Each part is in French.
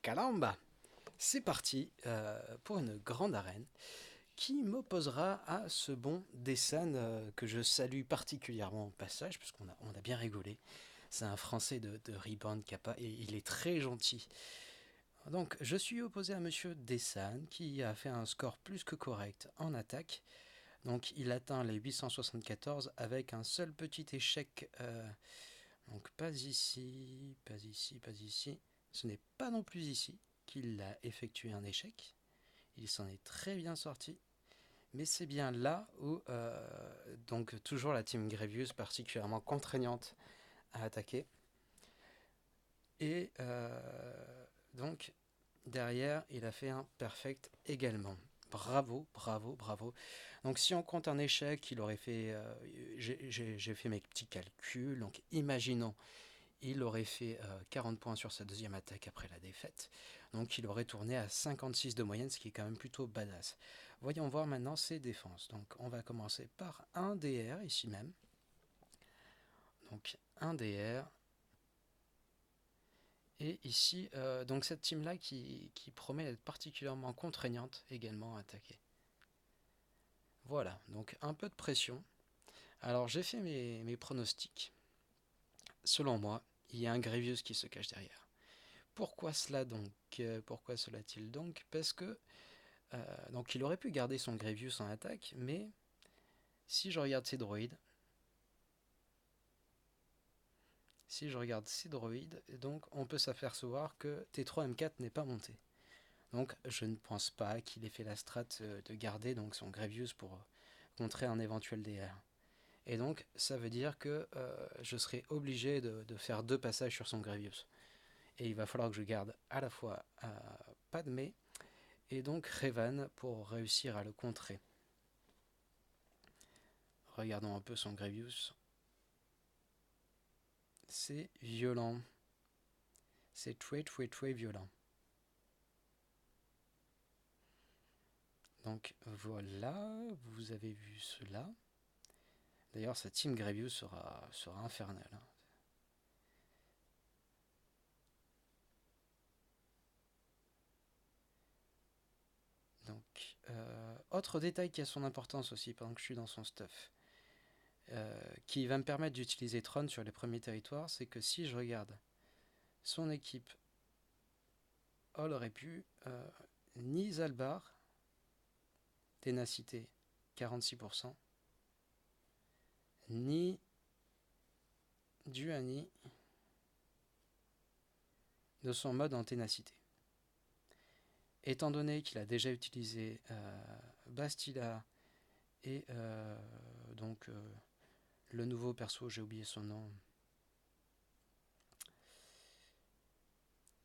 Caramba! C'est parti pour une grande arène qui m'opposera à ce bon Dessan que je salue particulièrement au passage, parce qu'on a bien rigolé. C'est un Français de Rebound Kappa et il est très gentil. Donc je suis opposé à Monsieur Dessan qui a fait un score plus que correct en attaque. Donc il atteint les 874 avec un seul petit échec. Donc pas ici, pas ici, pas ici. Ce n'est pas non plus ici qu'il a effectué un échec. Il s'en est très bien sorti. Mais c'est bien là où, donc toujours la team Grevious particulièrement contraignante à attaquer. Et donc derrière, il a fait un perfect également. Bravo, bravo, bravo. Donc si on compte un échec, il aurait fait... j'ai fait mes petits calculs. Donc imaginons il aurait fait 40 points sur sa deuxième attaque après la défaite. Donc il aurait tourné à 56 de moyenne, ce qui est quand même plutôt badass. Voyons voir maintenant ses défenses. Donc on va commencer par un DR ici même. Donc un DR. Et ici, donc cette team-là qui promet d'être particulièrement contraignante également à attaquer. Voilà, donc un peu de pression. Alors j'ai fait mes pronostics. Selon moi, il y a un Grievous qui se cache derrière. Pourquoi cela donc Pourquoi cela-t-il donc Parce que donc il aurait pu garder son Grievous en attaque, mais si je regarde ses droïdes, donc on peut s'apercevoir que T3M4 n'est pas monté. Donc je ne pense pas qu'il ait fait la strat de garder donc son Grievous pour contrer un éventuel DR. Et donc ça veut dire que je serai obligé de faire deux passages sur son Grievous. Et il va falloir que je garde à la fois Padmé et donc Revan pour réussir à le contrer. Regardons un peu son Grievous. C'est violent. C'est très très très violent. Donc voilà, vous avez vu cela. D'ailleurs, sa team Grievous sera infernale. Donc, autre détail qui a son importance aussi pendant que je suis dans son stuff, qui va me permettre d'utiliser Tron sur les premiers territoires, c'est que si je regarde son équipe, elle aurait pu ni Zalbar, ténacité 46%, ni Duani de son mode en ténacité. Étant donné qu'il a déjà utilisé Bastila et donc le nouveau perso, j'ai oublié son nom,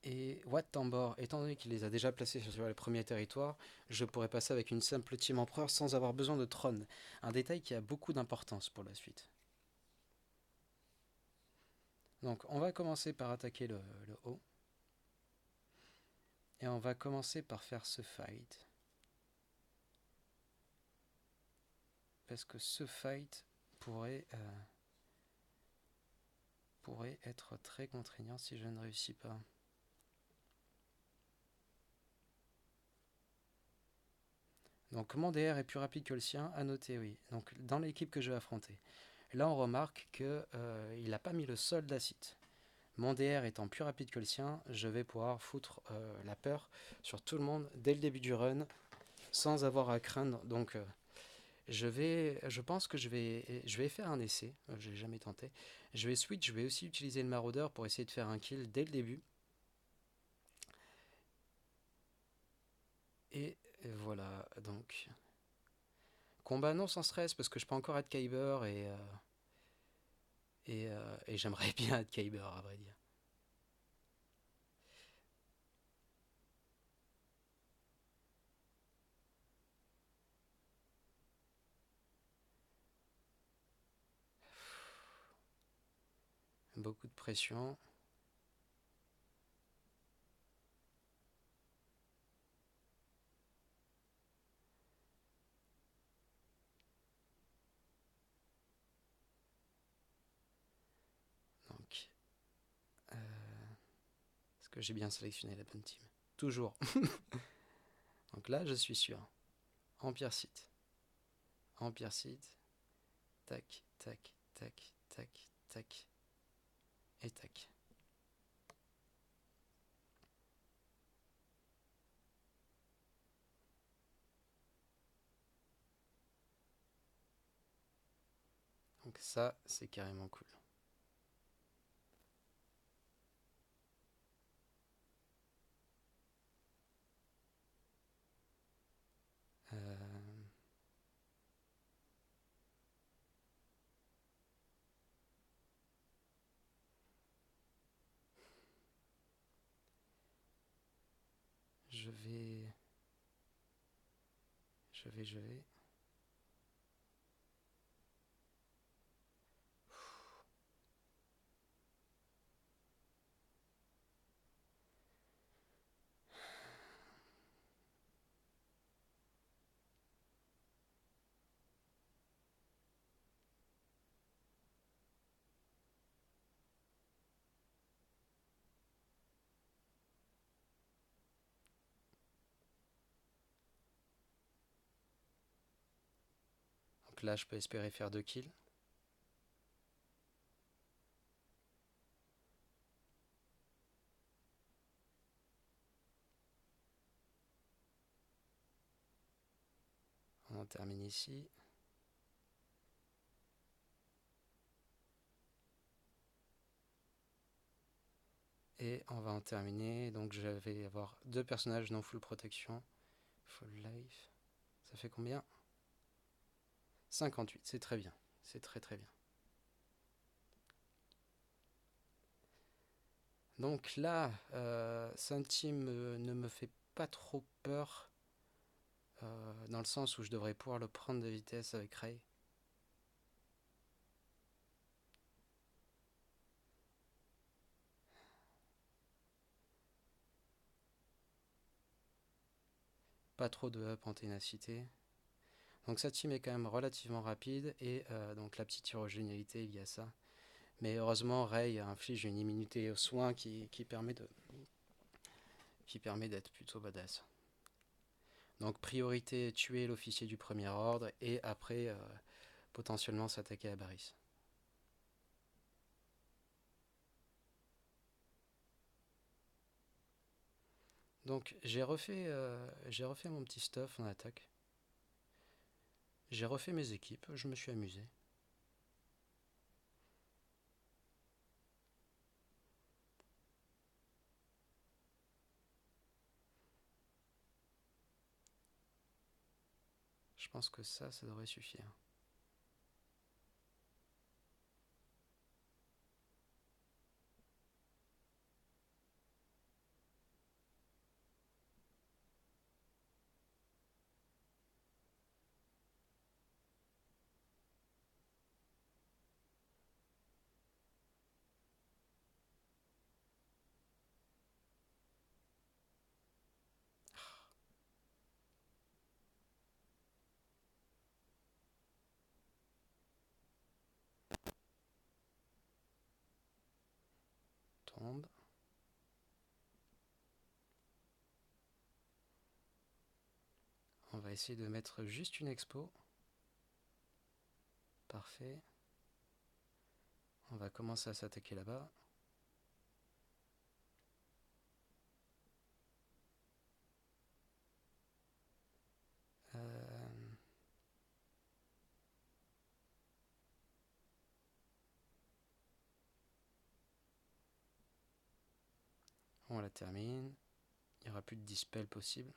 et Wat Tambor, étant donné qu'il les a déjà placés sur les premiers territoires, je pourrais passer avec une simple team empereur sans avoir besoin de trône. Un détail qui a beaucoup d'importance pour la suite. Donc on va commencer par attaquer le haut. Et on va commencer par faire ce fight. Parce que ce fight pourrait être très contraignant si je ne réussis pas. Donc mon DR est plus rapide que le sien, à noter oui. Donc dans l'équipe que je vais affronter. Là on remarque qu'il n'a pas mis le sol d'acide. Mon DR étant plus rapide que le sien, je vais pouvoir foutre la peur sur tout le monde dès le début du run, sans avoir à craindre. Donc je pense que je vais faire un essai, je l'ai jamais tenté. Je vais switch, je vais aussi utiliser le maraudeur pour essayer de faire un kill dès le début. Et voilà, donc combat non sans stress parce que je peux encore être Kyber et j'aimerais bien être Kyber à vrai dire. Beaucoup de pression. Donc, est-ce que j'ai bien sélectionné la bonne team. Toujours. Donc là, je suis sûr. Empire Site. Empire Site. Tac, tac, tac, tac, tac. Et tac. Donc ça, c'est carrément cool. Je vais... Je vais... Donc là, je peux espérer faire 2 kills. On en termine ici. Et on va en terminer. Donc je vais avoir 2 personnages non full protection. Full life. Ça fait combien? 58, c'est très bien. C'est très très bien. Donc là, Sun Team ne me fait pas trop peur. Dans le sens où je devrais pouvoir le prendre de vitesse avec Ray. Pas trop de up en ténacité. Donc sa team est quand même relativement rapide et donc la petite urogénialité il y a ça. Mais heureusement Ray inflige une immunité aux soins qui permet d'être plutôt badass. Donc priorité tuer l'officier du premier ordre et après potentiellement s'attaquer à Barris. Donc j'ai refait mon petit stuff en attaque. J'ai refait mes équipes, je me suis amusé. Je pense que ça devrait suffire. Tombe. On va essayer de mettre juste une expo. Parfait. On va commencer à s'attaquer là-bas. On la termine. Il n'y aura plus de dispel possible.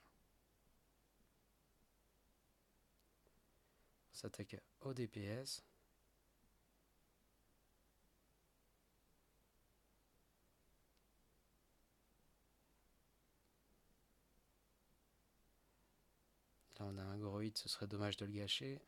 On s'attaque au DPS. Là on a un gros hit, ce serait dommage de le gâcher.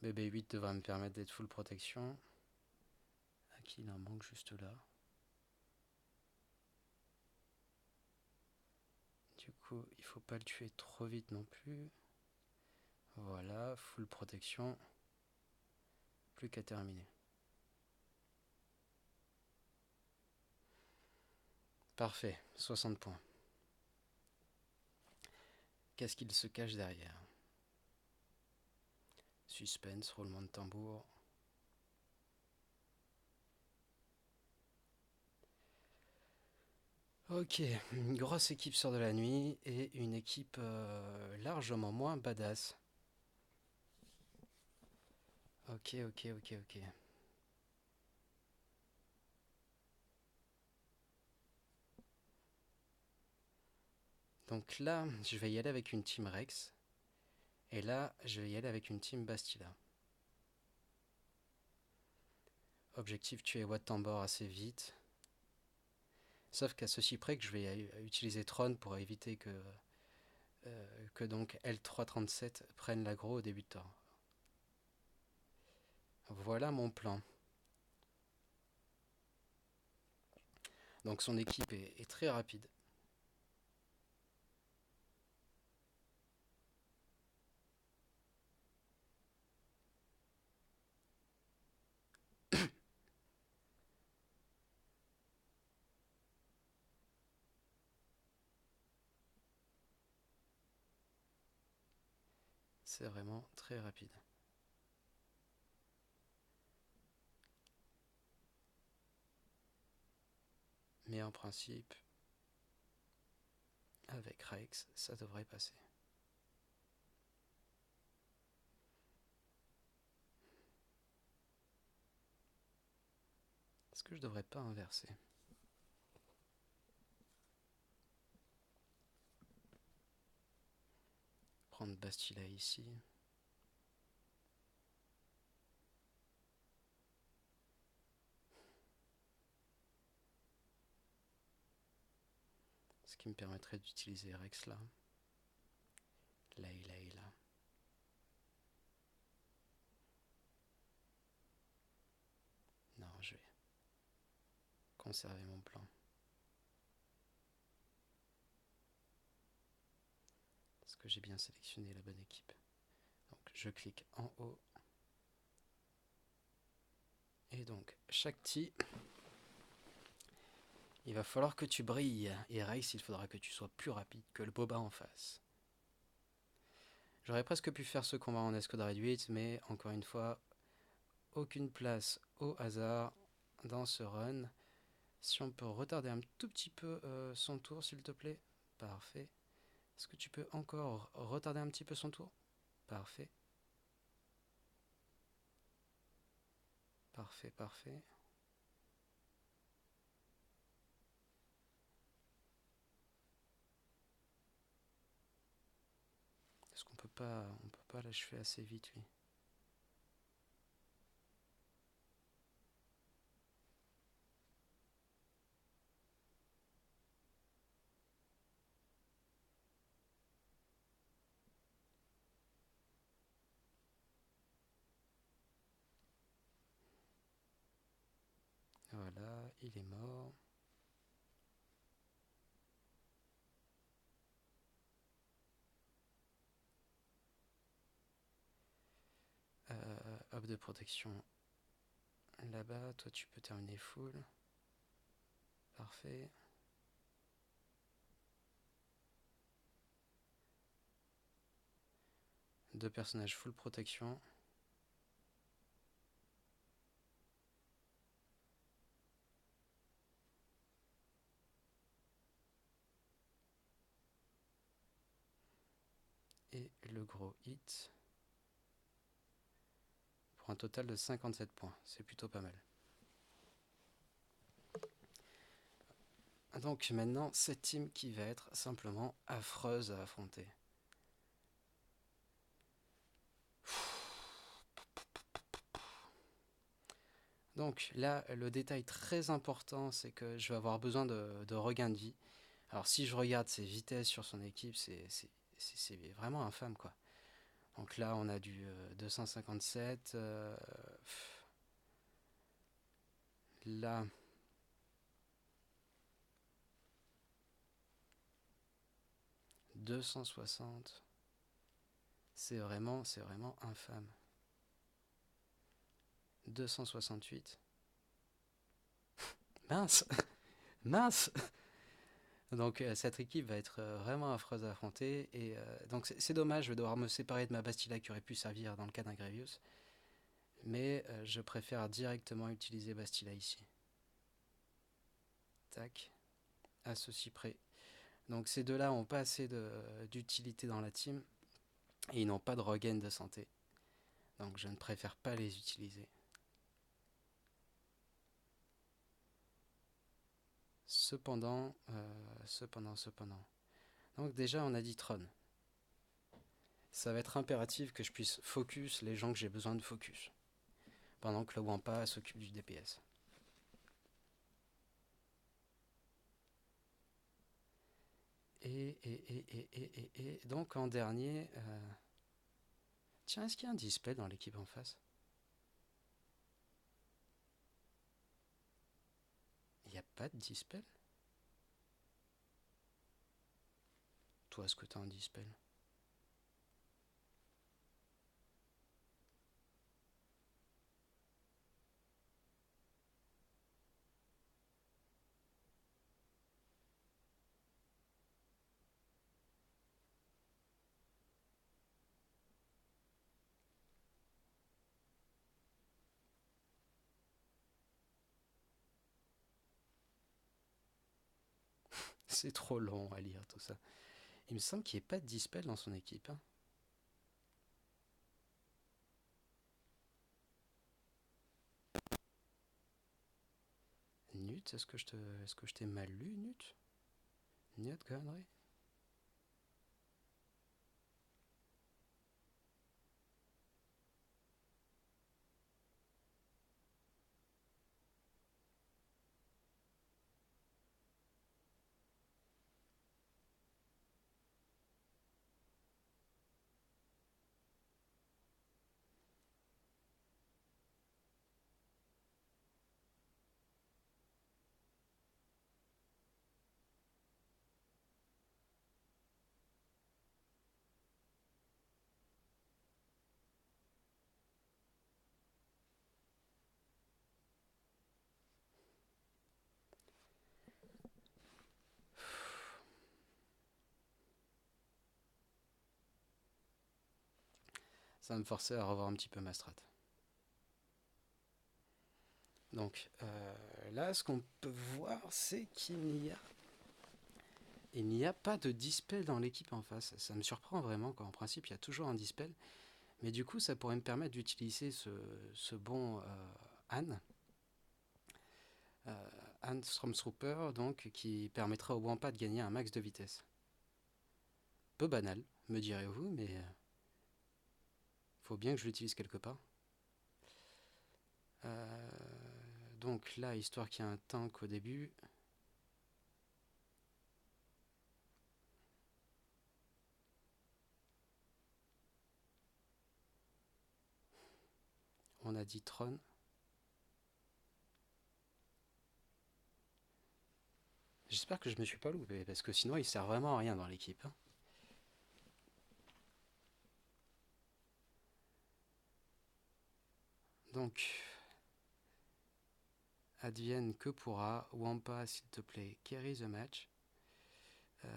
BB8 devrait me permettre d'être full protection. À qui il en manque juste là. Du coup, il faut pas le tuer trop vite non plus. Voilà, full protection. Plus qu'à terminer. Parfait, 60 points. Qu'est-ce qu'il se cache derrière? Suspense, roulement de tambour. Ok, une grosse équipe sort de la nuit et une équipe largement moins badass. Ok, ok, ok, ok. Donc là, je vais y aller avec une team Rex. Et là, je vais y aller avec une team Bastila. Objectif tuer Wat Tambor assez vite. Sauf qu'à ceci près que je vais utiliser Tron pour éviter que donc L337 prenne l'aggro au début de tour. Voilà mon plan. Donc son équipe est très rapide. C'est vraiment très rapide. Mais en principe, avec Rex, ça devrait passer. Est-ce que je devrais pas inverser? Prendre Bastila ici. Ce qui me permettrait d'utiliser Rex là. Là et là et là. Non, je vais conserver mon plan. Parce que j'ai bien sélectionné la bonne équipe. Donc je clique en haut. Et donc, Shakti, il va falloir que tu brilles. Et Rex, il faudra que tu sois plus rapide que le boba en face. J'aurais presque pu faire ce combat en escouade réduite, mais encore une fois, aucune place au hasard dans ce run. Si on peut retarder un tout petit peu son tour, s'il te plaît. Parfait. Est-ce que tu peux encore retarder un petit peu son tour? Parfait. Parfait, parfait. Est-ce qu'on peut pas l'achever assez vite, lui? Voilà, il est mort. Hop de protection là-bas. Toi, tu peux terminer full. Parfait. Deux personnages full protection. Et le gros hit. Pour un total de 57 points. C'est plutôt pas mal. Donc maintenant, cette team qui va être simplement affreuse à affronter. Donc là, le détail très important, c'est que je vais avoir besoin de regain de vie. Alors si je regarde ses vitesses sur son équipe, c'est vraiment infâme quoi. Donc là, on a du 257. Là, 260. C'est vraiment infâme. 268. Mince, mince. Donc cette équipe va être vraiment affreuse à affronter. Et donc c'est dommage, je vais devoir me séparer de ma Bastilla qui aurait pu servir dans le cas d'un Grevious. Mais je préfère directement utiliser Bastilla ici. Tac, à ceci près. Donc ces deux-là n'ont pas assez d'utilité dans la team. Et ils n'ont pas de regain de santé. Donc je ne préfère pas les utiliser. Cependant. Donc déjà on a dit Tron. Ça va être impératif que je puisse focus les gens que j'ai besoin de focus. Pendant que le Wampa s'occupe du DPS. Et donc en dernier... Tiens, est-ce qu'il y a un dispel dans l'équipe en face? Il n'y a pas de dispel? Toi, est-ce que tu as un dispel? C'est trop long à lire tout ça. Il me semble qu'il n'y ait pas de dispel dans son équipe. Hein. Nut, est-ce que je t'ai mal lu, Nut? Nut connerie. Ça va me forcer à revoir un petit peu ma strat. Donc là, ce qu'on peut voir, c'est qu'il n'y a pas de dispel dans l'équipe en face. Ça me surprend vraiment, quand en principe, il y a toujours un dispel. Mais du coup, ça pourrait me permettre d'utiliser ce bon Anne. Anne Stormtrooper, donc, qui permettra au Wampa de gagner un max de vitesse. Peu banal, me direz-vous, mais faut bien que je l'utilise quelque part. Euh, donc là, histoire qu'il y ait un tank au début. On a dit Tron. J'espère que je me suis pas loupé, parce que sinon il sert vraiment à rien dans l'équipe. Hein. Donc, advienne que pourra. Wampa, s'il te plaît, carry the match. Euh,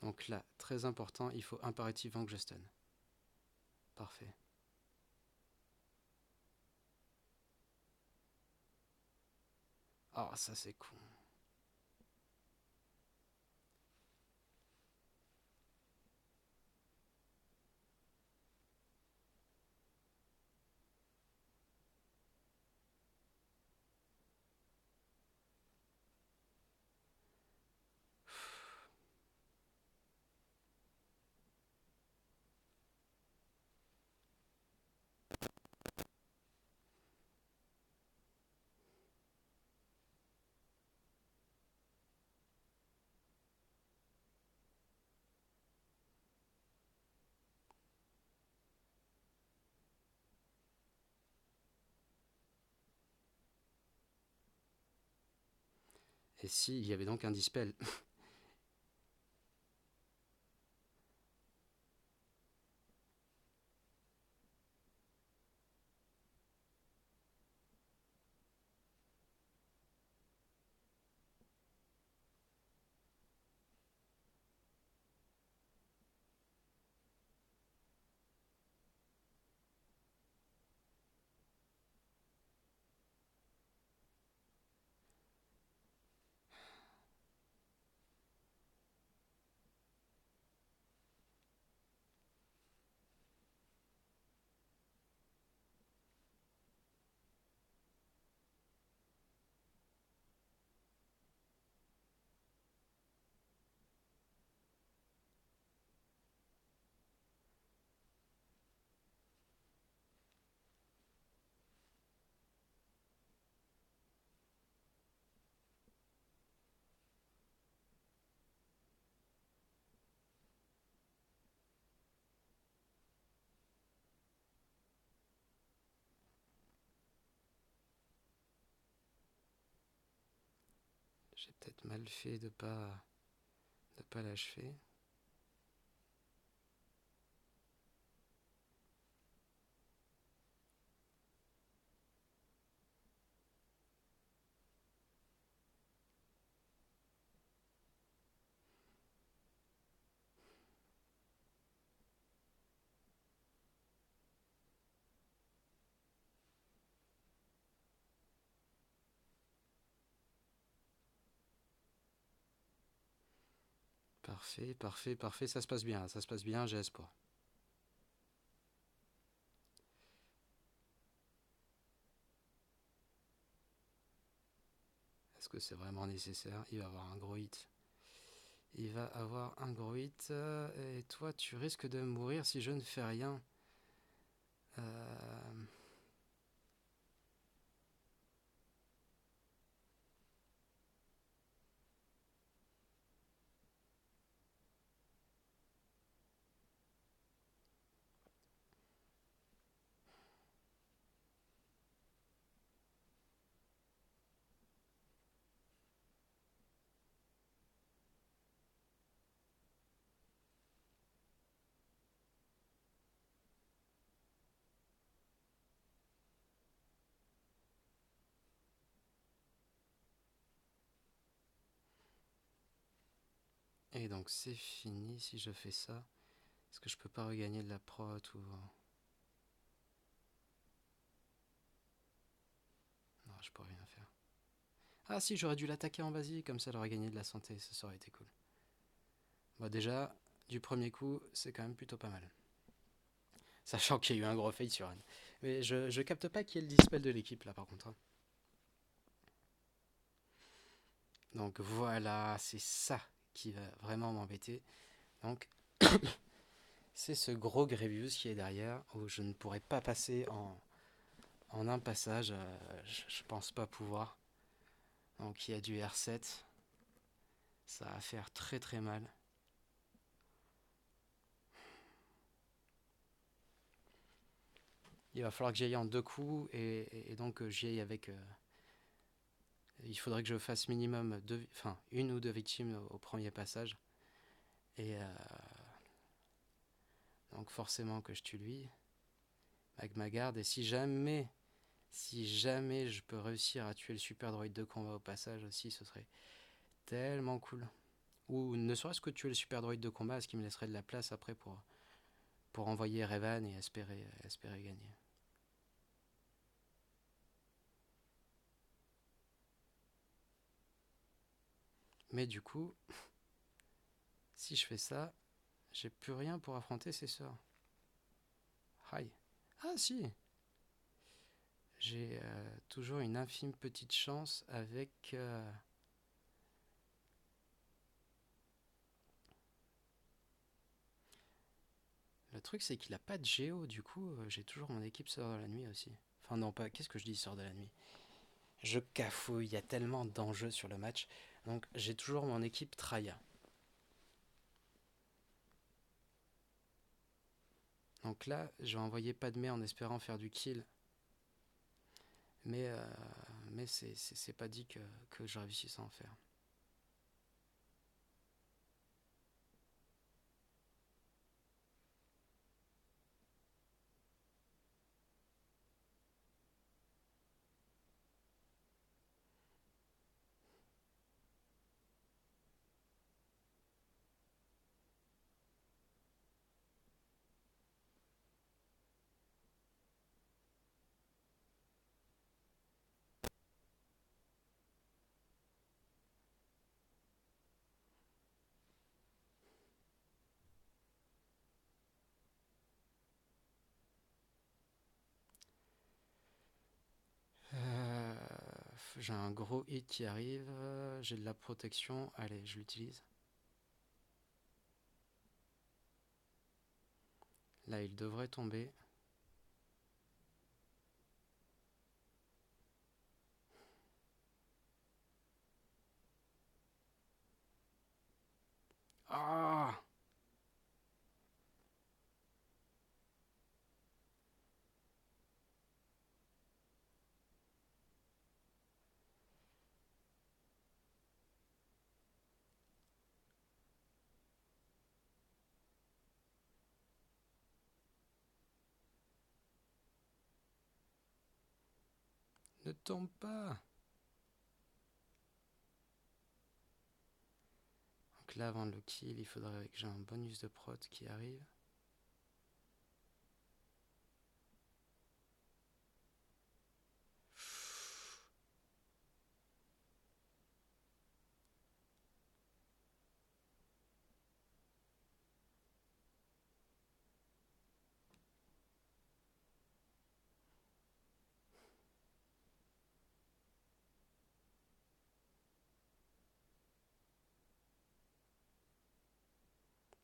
donc là, très important, il faut impérativement que je stun. Parfait. Ah, oh, ça c'est con. Et s'il y avait donc un dispel. J'ai peut-être mal fait de pas l'achever. Parfait, parfait, parfait, ça se passe bien, j'ai espoir. Est-ce que c'est vraiment nécessaire? Il va avoir un gros hit. Il va avoir un gros hit. Et toi, tu risques de mourir si je ne fais rien. Euh, Et donc c'est fini si je fais ça. Est-ce que je peux pas regagner de la prot ou... Non, je peux rien faire. Ah si, j'aurais dû l'attaquer en basique, comme ça elle aurait gagné de la santé, ça aurait été cool. Bon déjà, du premier coup, c'est quand même plutôt pas mal. Sachant qu'il y a eu un gros fail sur Anne. Mais je capte pas qui est le dispel de l'équipe là par contre, hein. Donc voilà, c'est ça qui va vraiment m'embêter. Donc c'est ce gros Grevious qui est derrière, où je ne pourrais pas passer en un passage, je pense pas pouvoir. Donc il y a du R7, ça va faire très très mal. Il va falloir que j'y aille en deux coups, et donc j'y aille avec... il faudrait que je fasse minimum une ou deux victimes au premier passage. Et donc forcément que je tue lui, avec ma garde. Et si jamais je peux réussir à tuer le super droïde de combat au passage aussi, ce serait tellement cool. Ou ne serait-ce que tuer le super droïde de combat, ce qui me laisserait de la place après pour envoyer Revan et espérer gagner. Mais du coup, si je fais ça, j'ai plus rien pour affronter ses sœurs. Aïe. Ah si, j'ai toujours une infime petite chance avec... Le truc c'est qu'il a pas de géo, du coup j'ai toujours mon équipe sœur de la nuit aussi. Enfin non pas, qu'est-ce que je dis sœur de la nuit? Je cafouille, il y a tellement d'enjeux sur le match. Donc j'ai toujours mon équipe Traya. Donc là, je vais envoyer Padmé en espérant faire du kill. Mais, mais c'est pas dit que je réussisse à en faire. J'ai un gros hit qui arrive. J'ai de la protection. Allez, je l'utilise. Là, il devrait tomber. Ah! Ne tombe pas! Donc là, avant de le kill, il faudrait que j'ai un bonus de prot qui arrive.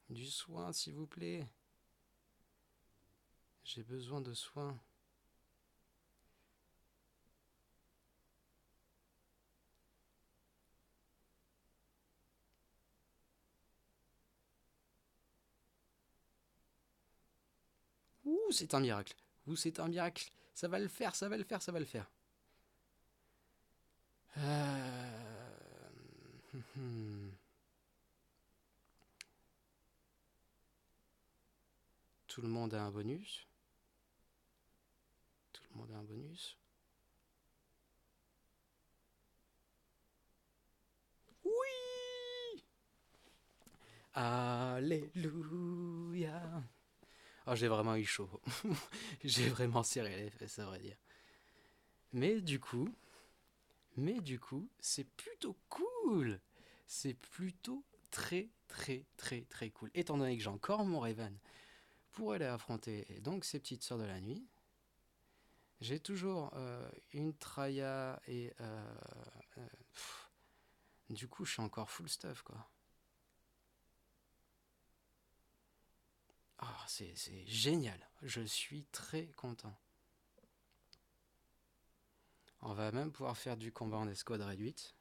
Du soin, s'il vous plaît. J'ai besoin de soin. Ouh, c'est un miracle. Ouh, c'est un miracle. Ça va le faire, ça va le faire, ça va le faire. Tout le monde a un bonus. Tout le monde a un bonus. Oui! Alléluia! Oh, j'ai vraiment eu chaud. J'ai vraiment serré les fesses, à vrai dire. Mais du coup, c'est plutôt cool. C'est plutôt très cool. Étant donné que j'ai encore mon Raven pour aller affronter donc ces petites sœurs de la nuit, j'ai toujours une Traya et du coup je suis encore full stuff quoi. Ah, c'est génial. Je suis très content. On va même pouvoir faire du combat en escouade réduite.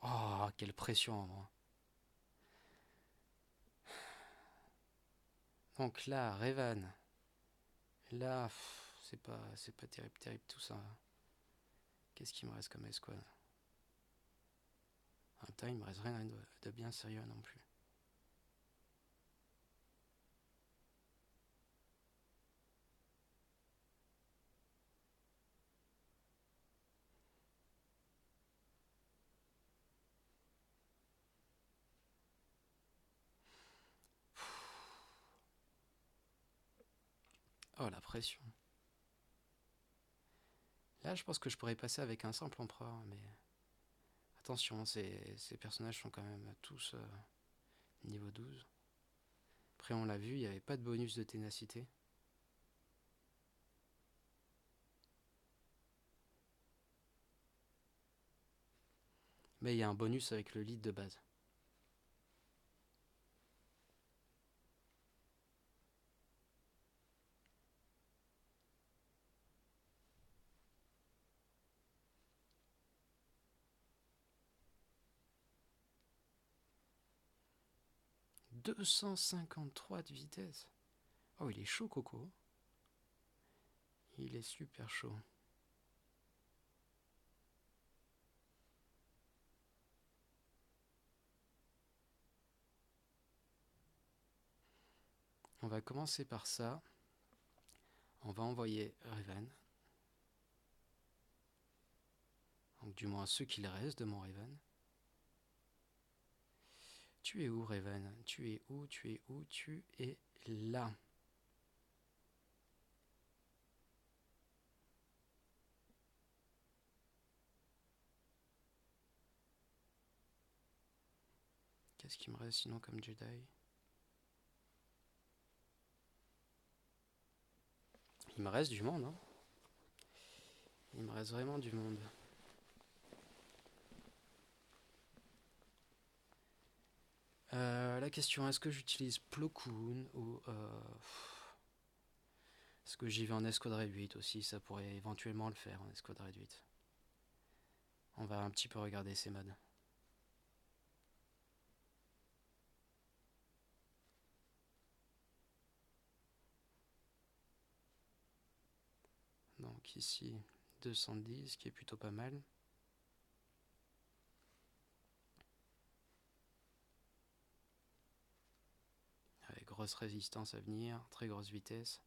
Oh, quelle pression en moi. Donc là, Revan. Là, c'est pas terrible tout ça. Qu'est-ce qu'il me reste comme escouade? En temps, il me reste rien de bien sérieux non plus. Oh, la pression. Là, je pense que je pourrais passer avec un simple empereur, mais attention, ces personnages sont quand même tous niveau 12. Après, on l'a vu, il n'y avait pas de bonus de ténacité. Mais il y a un bonus avec le lead de base. « 253 de vitesse. Oh, il est chaud, Coco. Il est super chaud. On va commencer par ça. On va envoyer Revan. Donc, du moins, ceux qu'il reste de mon Revan. Tu es où, Revan? Tu es où? Tu es où? Tu es là. Qu'est-ce qu'il me reste sinon comme Jedi? Il me reste du monde, hein. Il me reste vraiment du monde. La question, est-ce que j'utilise Plo Koon ou est-ce que j'y vais en escouade réduite aussi? Ça pourrait éventuellement le faire en escouade réduite. On va un petit peu regarder ces modes. Donc ici 210 qui est plutôt pas mal. Avec grosse résistance à venir, très grosse vitesse.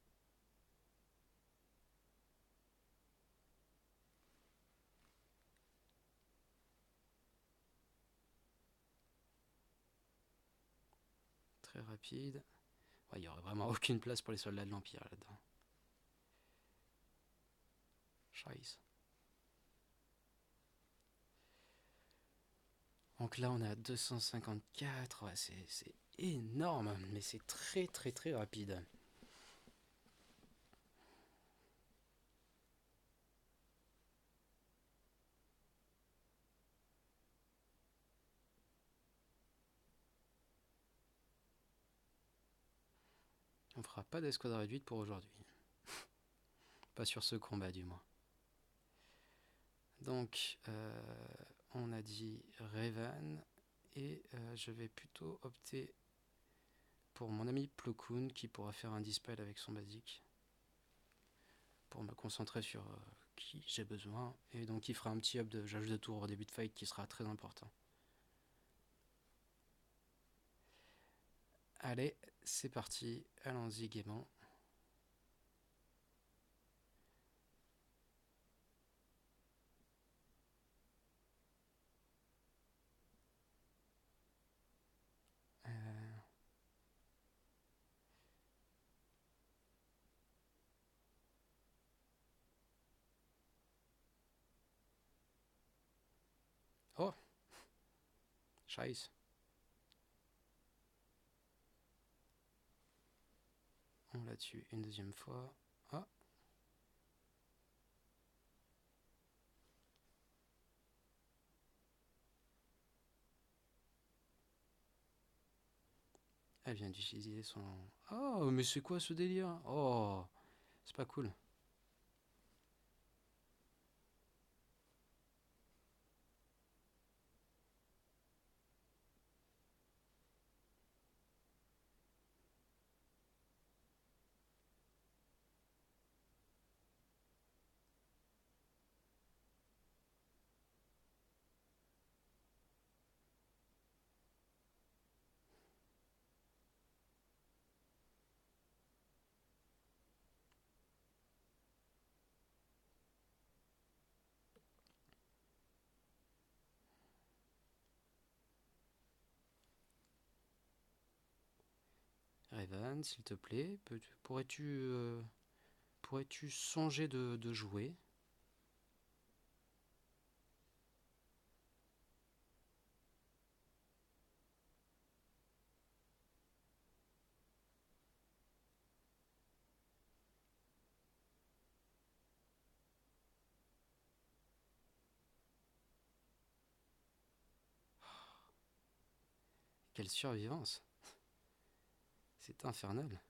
Très rapide. Ouais, il n'y aurait vraiment aucune place pour les soldats de l'Empire là-dedans. Scheiße. Donc là on est à 254, ouais, c'est énorme, mais c'est très très très rapide. On fera pas d'escouade réduite pour aujourd'hui. Pas sur ce combat du moins. Donc on a dit Revan et je vais plutôt opter pour mon ami Plo Koon qui pourra faire un dispel avec son basique pour me concentrer sur qui j'ai besoin et donc il fera un petit up de jauge de tour au début de fight qui sera très important. Allez, c'est parti, allons-y gaiement. Oh, scheiße. On l'a tué une deuxième fois. Ah, elle vient d'utiliser son... Oh, mais c'est quoi ce délire? Oh, c'est pas cool. Revan, s'il te plaît, pourrais-tu songer de jouer? Quelle survivance! C'est infernal.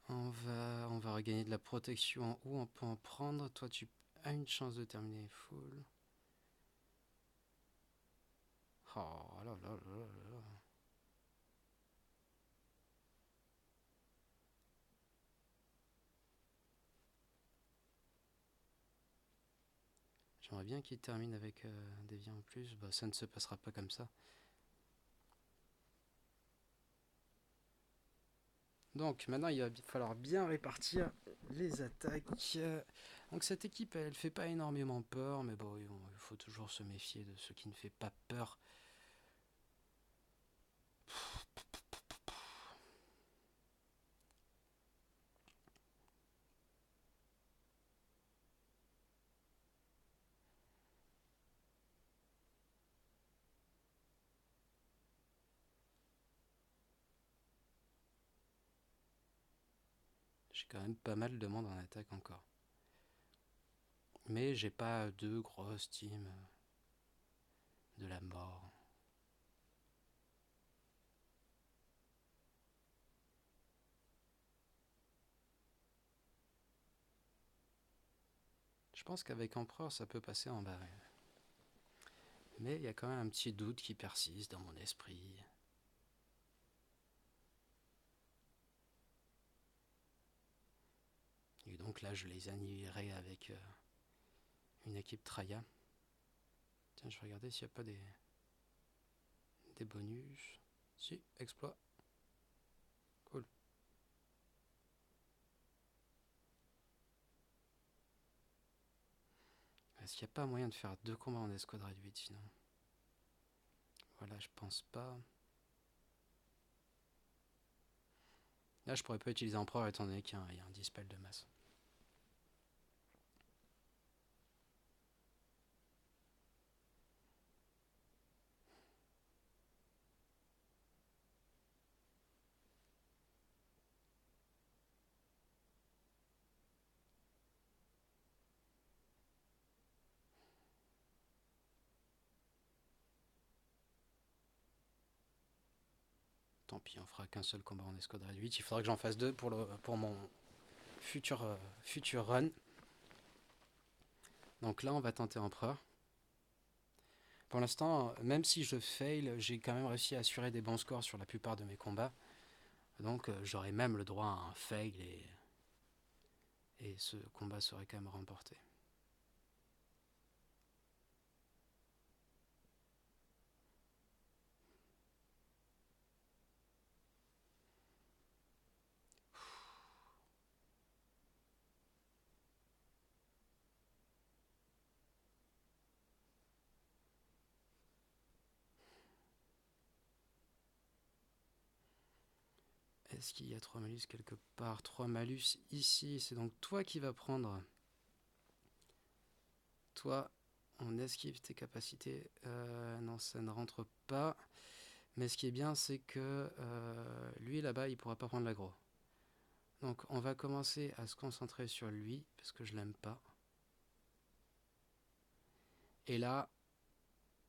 On va regagner de la protection où on peut en prendre. Toi, tu as une chance de terminer full. Oh là là là là. J'aimerais bien qu'il termine avec des vies en plus. Bah, ça ne se passera pas comme ça. Donc maintenant il va falloir bien répartir les attaques. Donc cette équipe elle fait pas énormément peur, mais bon il faut toujours se méfier de ce qui ne fait pas peur. J'ai quand même pas mal de monde en attaque encore. Mais j'ai pas de grosses teams de la mort. Je pense qu'avec Empereur, ça peut passer en bas. Mais il y a quand même un petit doute qui persiste dans mon esprit. Et donc là, je les annihilerai avec une équipe Traya. Tiens, je vais regarder s'il n'y a pas des bonus. Si, exploit. Cool. Est-ce qu'il n'y a pas moyen de faire 2 combats en escouade réduite sinon? Voilà, je pense pas. Là, je pourrais pas utiliser Empereur étant donné qu'il y a un dispel de masse. Tant pis, on fera qu'un seul combat en escouade réduite. Il faudra que j'en fasse 2 pour mon futur run. Donc là, on va tenter Empereur. Pour l'instant, même si je fail, j'ai quand même réussi à assurer des bons scores sur la plupart de mes combats. Donc j'aurai même le droit à un fail et ce combat serait quand même remporté. Est-ce qu'il y a 3 malus quelque part? 3 malus ici, c'est donc toi qui vas prendre. Toi, on esquive tes capacités. Non, ça ne rentre pas. Mais ce qui est bien, c'est que lui là-bas, il pourra pas prendre l'aggro. Donc on va commencer à se concentrer sur lui, parce que je l'aime pas. Et là,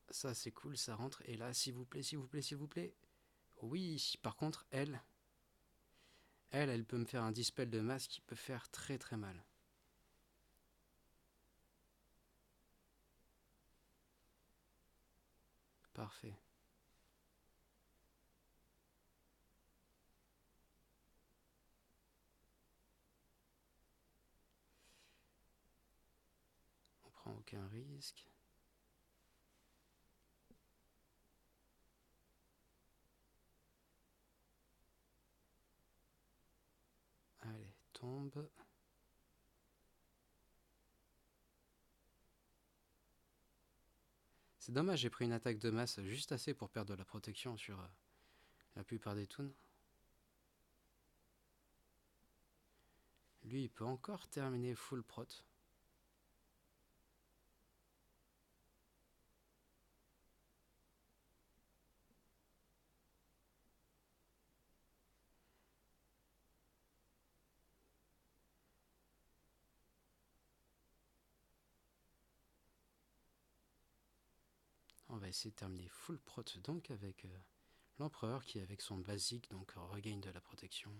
ça c'est cool, ça rentre. Et là, s'il vous plaît, s'il vous plaît, s'il vous plaît. Oui, par contre, elle peut me faire un dispel de masse qui peut faire très très mal. Parfait. On prend aucun risque. Allez, tombe. C'est dommage, j'ai pris une attaque de masse juste assez pour perdre de la protection sur la plupart des toons. Lui, il peut encore terminer full prot. On va essayer de terminer full prot donc avec l'empereur qui avec son basique donc regagne de la protection.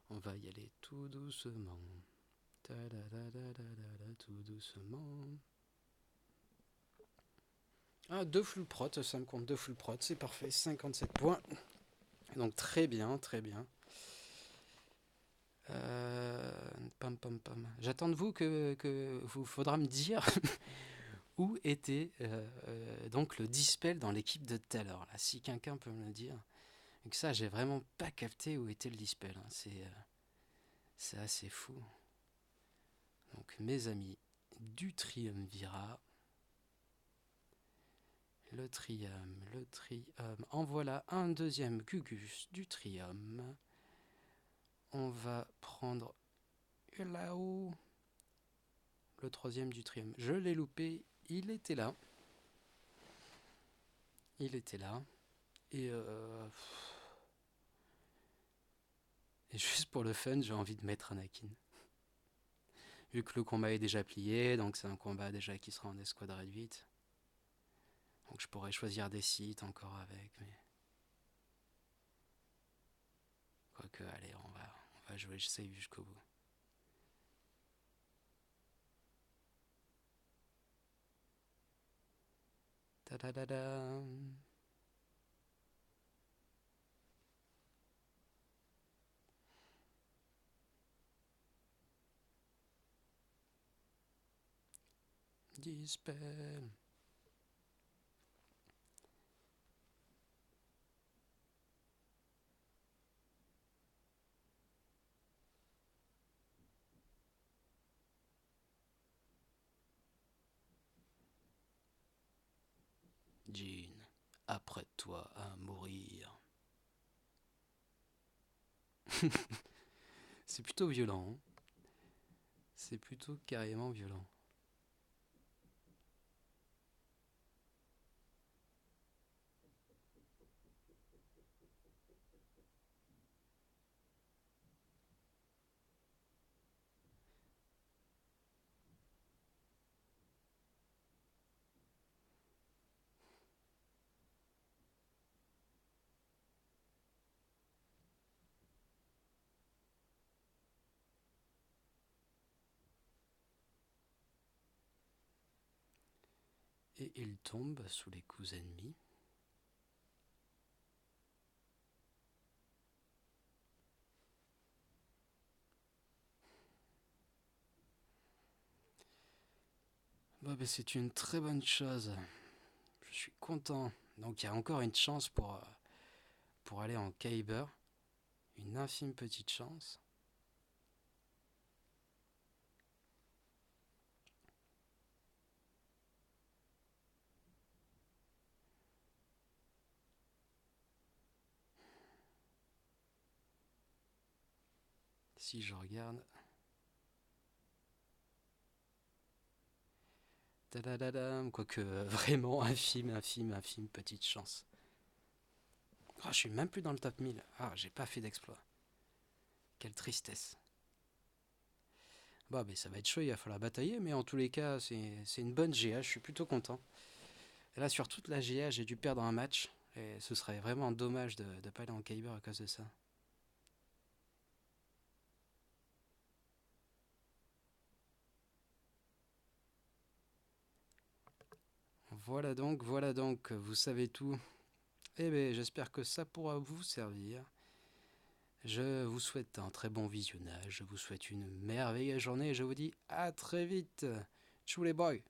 On va y aller tout doucement. Tout doucement. Ah, 2 full prot, ça me compte 2 full prot, c'est parfait, 57 points. Donc très bien, très bien. Pam pam pam. J'attends de vous que vous faudra me dire où était donc le dispel dans l'équipe de tout à l'heure. Là, si quelqu'un peut me le dire. Et que ça, j'ai vraiment pas capté où était le dispel. Hein. C'est assez fou. Donc mes amis du triumvirat. Le trium. En voilà un deuxième Gugus du trium. On va prendre là-haut le troisième du trium. Je l'ai loupé, il était là. Il était là. Et Et juste pour le fun, j'ai envie de mettre Anakin. Vu que le combat est déjà plié, donc c'est un combat déjà qui sera en escouade réduite. Donc je pourrais choisir des sites encore avec, mais... Quoique, allez, on va jouer save jusqu'au bout. Ta-da-da-da. Dispel. Jean, apprête-toi à mourir. C'est plutôt violent, hein. C'est plutôt carrément violent. Et il tombe sous les coups ennemis. Bon, ben, c'est une très bonne chose. Je suis content. Donc il y a encore une chance pour aller en Kyber. Une infime petite chance. Si je regarde. Tadadadam. Quoique vraiment infime petite chance. Oh, je suis même plus dans le top 1000. Ah, j'ai pas fait d'exploit. Quelle tristesse. Bah, mais ça va être chaud, il va falloir batailler, mais en tous les cas, c'est une bonne GA, je suis plutôt content. Et là, sur toute la GA, j'ai dû perdre un match, et ce serait vraiment dommage de ne pas aller en Kyber à cause de ça. Voilà donc, vous savez tout. Eh bien, j'espère que ça pourra vous servir. Je vous souhaite un très bon visionnage, je vous souhaite une merveilleuse journée et je vous dis à très vite. Tchou les boys!